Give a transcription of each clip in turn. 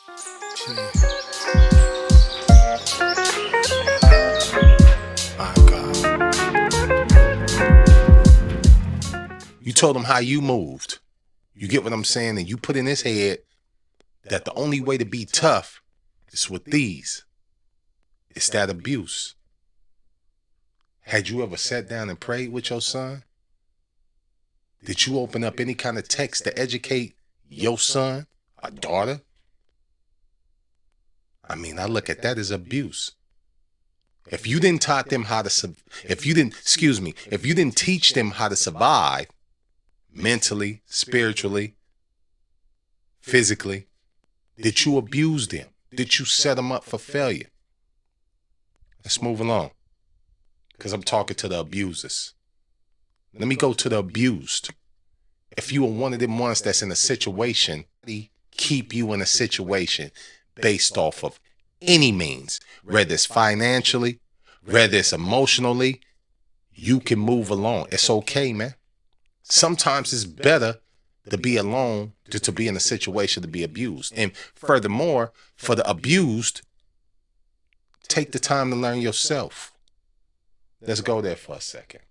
My God. You told him how you moved. You get what I'm saying? And you put in his head that the only way to be tough is with these. It's that abuse. Had you ever sat down and prayed with your son? Did you open up any kind of text to educate your son or daughter? I mean, I look at that as abuse. If you didn't taught them how to, if you didn't teach them how to survive mentally, spiritually, physically, did you abuse them? Did you set them up for failure? Let's move along, because I'm talking to the abusers. Let me go to the abused. If you are one of them ones that's in a situation, keep you in a situation based off of any means, whether it's financially, whether it's emotionally, you can move along. It's okay, man. Sometimes it's better to be alone than to be in a situation to be abused. And furthermore, for the abused, take the time to learn yourself. Let's go there for a second.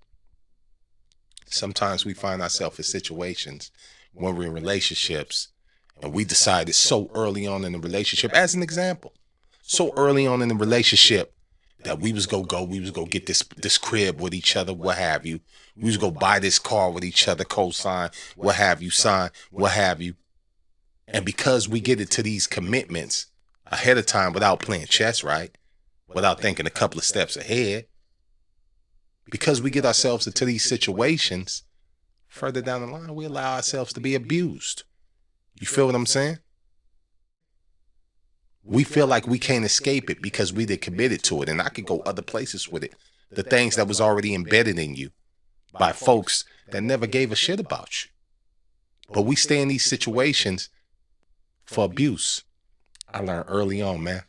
Sometimes we find ourselves in situations when we're in relationships and we decided so early on in the relationship, as an example, so early on in the relationship that we was go get this crib with each other, what have you. We was go buy this car with each other, co-sign, what have you, sign, what have you. And because we get into these commitments ahead of time without playing chess, right? Without thinking a couple of steps ahead, because we get ourselves into these situations, further down the line, we allow ourselves to be abused. You feel what I'm saying? We feel like we can't escape it because we did committed to it. And I could go other places with it. The things that was already embedded in you by folks that never gave a shit about you. But we stay in these situations for abuse. I learned early on, man.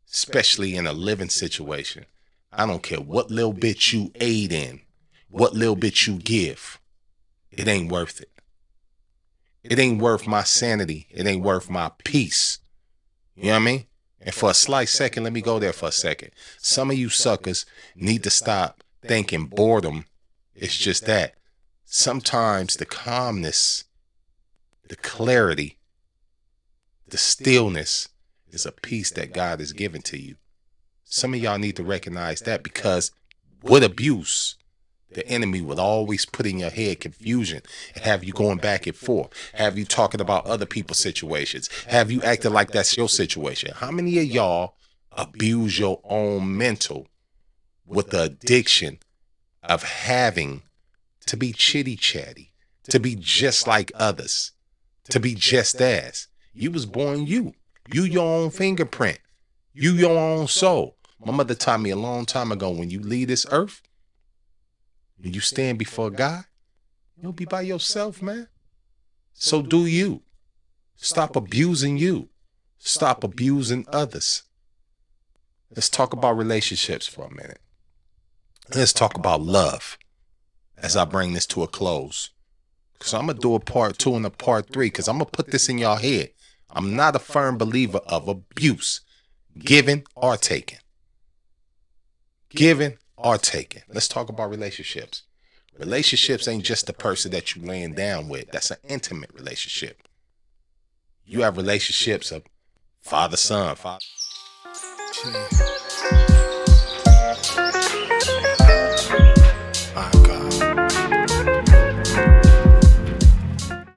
Especially in a living situation. I don't care what little bit you aid in, what little bit you give. It ain't worth it. It ain't worth my sanity. It ain't worth my peace. You know what I mean? And for a slight second, let me go there for a second. Some of you suckers need to stop thinking boredom is just that. Sometimes the calmness, the clarity, the stillness is a peace that God has given to you. Some of y'all need to recognize that, because with abuse, the enemy will always put in your head confusion and have you going back and forth, have you talking about other people's situations, have you acting like that's your situation. How many of y'all abuse your own mental with the addiction of having to be chitty chatty, to be just like others, to be just as? You was born you your own fingerprint, you your own soul. My mother taught me a long time ago, when you leave this earth, when you stand before God, you'll be by yourself, man. So do you. Stop abusing you. Stop abusing others. Let's talk about relationships for a minute. Let's talk about love as I bring this to a close. So I'm going to do a part 2 and a part 3, because I'm going to put this in y'all head. I'm not a firm believer of abuse, given or taken. Given or taken. Let's talk about relationships. Relationships ain't just the person that you laying down with. That's an intimate relationship. You have relationships of father-son, father.